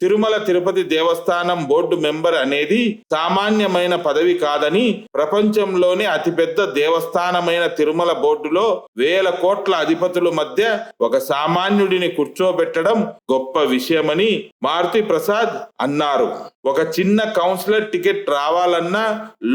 తిరుమల తిరుపతి దేవస్థానం board member అనేది సామాన్యమైన పదవి కాదని, ప్రపంచంలోనే అతిపెద్ద దేవస్థానమైన తిరుమల బోర్డులో వేల కోట్ల అధిపతుల మధ్య ఒక సామాన్యుడిని కూర్చోబెట్టడం గొప్ప విషయమని మారుతి ప్రసాద్ అన్నారు. ఒక చిన్న కౌన్సిలర్ టికెట్ రావాలన్నా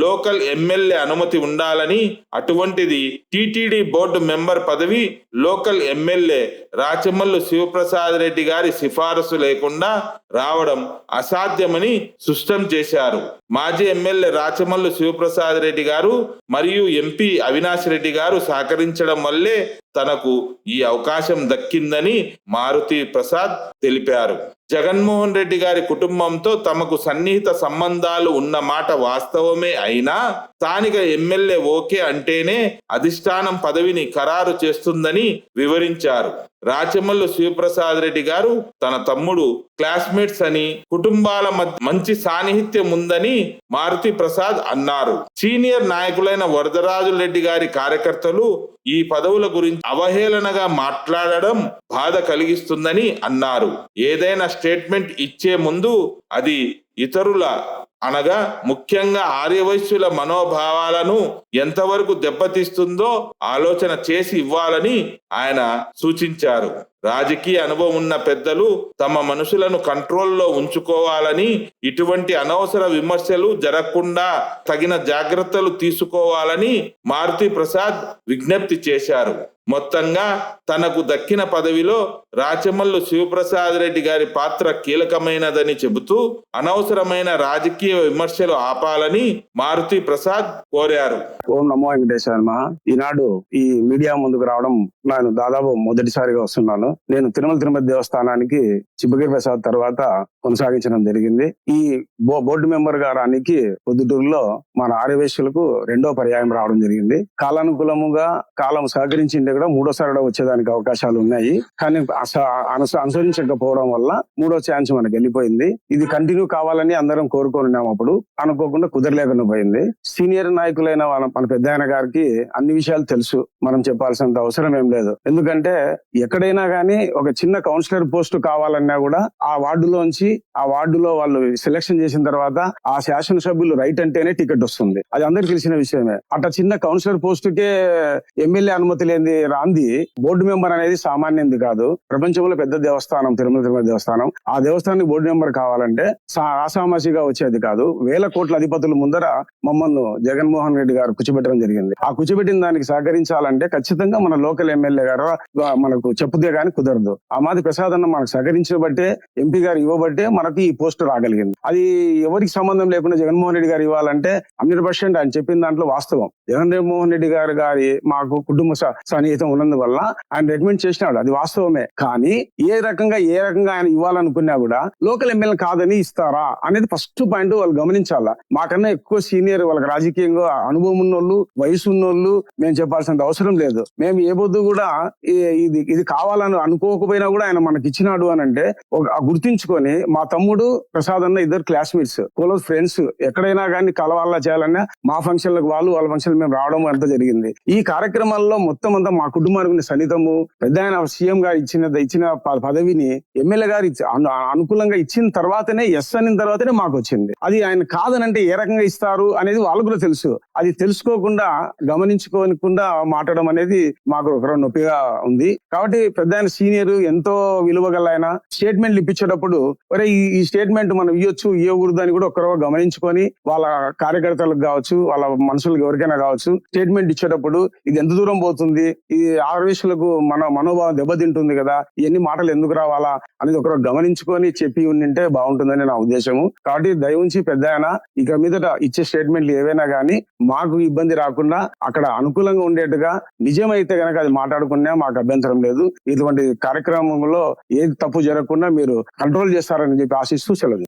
లోకల్ ఎమ్మెల్యే అనుమతి ఉండాలని, అటువంటిది టిటిడి బోర్డు మెంబర్ పదవి లోకల్ ఎమ్మెల్యే రాచమల్లు శివప్రసాద్ రెడ్డి గారి సిఫారసు లేకుండా రావడం అసాధ్యమని స్పష్టం చేశారు. మాజీ ఎమ్మెల్యే రాచమల్లు శివప్రసాద్ రెడ్డి గారు మరియు ఎంపీ అవినాష్ రెడ్డి గారు సహకరించడం వల్లే తనకు ఈ అవకాశం దక్కిందని మారుతి ప్రసాద్ తెలిపారు. జగన్మోహన్ రెడ్డి గారి కుటుంబంతో తమకు సన్నిహిత సంబంధాలు ఉన్న మాట వాస్తవమే అయినా స్థానిక ఎమ్మెల్యే ఓకే అంటేనే అధిష్టానం పదవిని ఖరారు చేస్తుందని వివరించారు. రాచమల్లు శివప్రసాద్ రెడ్డి గారు తన తమ్ముడు క్లాస్మేట్స్ అని, కుటుంబాల మధ్య మంచి సాన్నిహిత్యం ఉందని మారుతి ప్రసాద్ అన్నారు. సీనియర్ నాయకులైన వరదరాజు రెడ్డి గారి కార్యకర్తలు ఈ పదవుల గురించి అవహేళనగా మాట్లాడడం బాధ కలిగిస్తుందని అన్నారు. ఏదైనా స్టేట్మెంట్ ఇచ్చే ముందు అది ఇతరుల అనగా ముఖ్యంగా ఆర్యవైశ్యుల మనోభావాలను ఎంతవరకు దెబ్బతీస్తుందో ఆలోచన చేసి ఇవ్వాలని ఆయన సూచించారు. రాజకీయ అనుభవం ఉన్న పెద్దలు తమ మనుషులను కంట్రోల్లో ఉంచుకోవాలని, ఇటువంటి అనవసర విమర్శలు జరగకుండా తగిన జాగ్రత్తలు తీసుకోవాలని మారుతి ప్రసాద్ విజ్ఞప్తి చేశారు. మొత్తంగా తనకు దక్కిన పదవిలో రాచమల్లు శివప్రసాద్ రెడ్డి గారి పాత్ర కీలకమైనదని చెబుతూ అనవసరమైన రాజకీయ విమర్శలు ఆపాలని మారుతి ప్రసాద్ కోరారు. ఓం నమో వెంకటేశాయ నమః. ఈనాడు ఈ మీడియా ముందుకు రావడం నేను దాదాపు మొదటిసారిగా వస్తున్నాను. నేను తిరుమల తిరుపతి దేవస్థానానికి చిబ్బగిరి ప్రసాద్ తర్వాత కొనసాగించడం జరిగింది. ఈ బోర్డు మెంబర్ గారానికి పొద్దుటూరులో మన ఆర్యవేశ్యులకు రెండో పర్యాయం రావడం జరిగింది. కాలానుకూలముగా కాలం సహకరించింటే కూడా మూడోసారి కూడా వచ్చేదానికి అవకాశాలు ఉన్నాయి. కానీ అనుసరించకపోవడం వల్ల మూడో ఛాన్స్ మనకు వెళ్ళిపోయింది. ఇది కంటిన్యూ కావాలని అందరం కోరుకున్నాం. అప్పుడు అనుకోకుండా కుదరలేకుండా పోయింది. సీనియర్ నాయకులైన మన పెద్ద ఆయన గారికి అన్ని విషయాలు తెలుసు, మనం చెప్పాల్సినంత అవసరం ఏం లేదు. ఎందుకంటే ఎక్కడైనా గానీ ఒక చిన్న కౌన్సిలర్ పోస్ట్ కావాలన్నా కూడా ఆ వార్డులో వాళ్ళు సెలక్షన్ చేసిన తర్వాత ఆ శాసనసభ్యులు రైట్ అంటేనే టికెట్ వస్తుంది. అది అందరికి తెలిసిన విషయమే. అట్లా చిన్న కౌన్సిలర్ పోస్ట్ కే ఎమ్మెల్యే అనుమతి లేని రాంది బోర్డు మెంబర్ అనేది సామాన్యంది కాదు. ప్రపంచంలో పెద్ద దేవస్థానం తిరుమల తిరుపతి దేవస్థానం. ఆ దేవస్థానానికి బోర్డు మెంబర్ కావాలంటే ఆసామాసిగా వచ్చేది కాదు. వేల కోట్ల అధిపతుల ముందర మమ్మల్ని జగన్మోహన్ రెడ్డి గారు కూర్చోబెట్టడం జరిగింది. ఆ కూర్చోబెట్టిన దానికి సహకరించాలంటే ఖచ్చితంగా మన లోకల్ ఎమ్మెల్యే గారు మనకు చెప్పుదే గానీ కుదరదు. ఆ మాది ప్రసాద్ అన్న మనకు సహకరించబట్టే, ఎంపీ గారు ఇవ్వబట్టే మనకి ఈ పోస్ట్ రాగలిగింది. అది ఎవరికి సంబంధం లేకుండా జగన్మోహన్ రెడ్డి గారు ఇవ్వాలంటే 100% ఆయన చెప్పిన దాంట్లో వాస్తవం. జగన్మోహన్ రెడ్డి గారి మాకు కుటుంబ సన్నిహితం ఉన్నందువల్ల ఆయన రికమెండ్ చేసినాడు, అది వాస్తవమే. కానీ ఏ రకంగా ఆయన ఇవ్వాలనుకున్నా కూడా లోకల్ ఎమ్మెల్యే కాదని ఇస్తారా అనేది ఫస్ట్ పాయింట్ వాళ్ళు గమనించాలా. మాకన్నా ఎక్కువ సీనియర్, వాళ్ళకి రాజకీయంగా అనుభవం ఉన్నోళ్ళు, వయసు ఉన్నోళ్ళు మేము చెప్పాల్సినంత అవసరం లేదు. మేము ఏ పొద్దు కూడా ఇది కావాలని అనుకోకపోయినా కూడా ఆయన మనకి ఇచ్చినాడు అని అంటే గుర్తించుకొని, మా తమ్ముడు ప్రసాద్ అన్న ఇద్దరు క్లాస్మేట్స్, క్లోజ్ ఫ్రెండ్స్, ఎక్కడైనా కానీ కలవాలా చేయాలన్నా మా ఫంక్షన్లకు వాళ్ళ ఫంక్షన్ మేము రావడం అంతా జరిగింది. ఈ కార్యక్రమాల్లో మొత్తం అంతా మా కుటుంబానికి సన్నిహితము. పెద్ద ఆయన సీఎం గారు ఇచ్చిన పదవిని ఎమ్మెల్యే గారు అనుకూలంగా ఇచ్చిన తర్వాతనే ఎస్ అనిన తర్వాతనే మాకు వచ్చింది. అది ఆయన కాదనంటే ఏ రకంగా ఇస్తారు అనేది వాళ్ళకు కూడా తెలుసు. అది తెలుసుకోకుండా గమనించుకోకుండా మాట్లాడడం అనేది మాకు ఒక నొప్పిగా ఉంది. కాబట్టి పెద్ద ఆయన సీనియర్, ఎంతో విలువ గల ఆయన స్టేట్మెంట్లు ఇప్పించేటప్పుడు ఈ స్టేట్మెంట్ మనం ఇవ్వకూడదు అని కూడా ఒకరో గమనించుకొని వాళ్ళ కార్యకర్తలకు కావచ్చు, వాళ్ళ మనుషులకు ఎవరికైనా కావచ్చు స్టేట్మెంట్ ఇచ్చేటప్పుడు ఇది ఎంత దూరం పోతుంది, ఇది ఆర్వేషులకు మనోభావం దెబ్బతింటుంది కదా, ఇవన్నీ మాటలు ఎందుకు రావాలా అనేది ఒకరు గమనించుకొని చెప్పి ఉండింటే బాగుంటుందని నా ఉద్దేశము. కాబట్టి దయవుంచి పెద్ద ఆయన ఇక మీదట ఇచ్చే స్టేట్మెంట్లు ఏవైనా గానీ మాకు ఇబ్బంది రాకుండా అక్కడ అనుకూలంగా ఉండేట్టుగా నిజమైతే గనక అది మాట్లాడుకున్నా మాకు అభ్యంతరం లేదు. ఇటువంటి కార్యక్రమంలో ఏది తప్పు జరగకుండా మీరు కంట్రోల్ చేస్తారని చెప్పి ఆశిస్తూ సెలవు.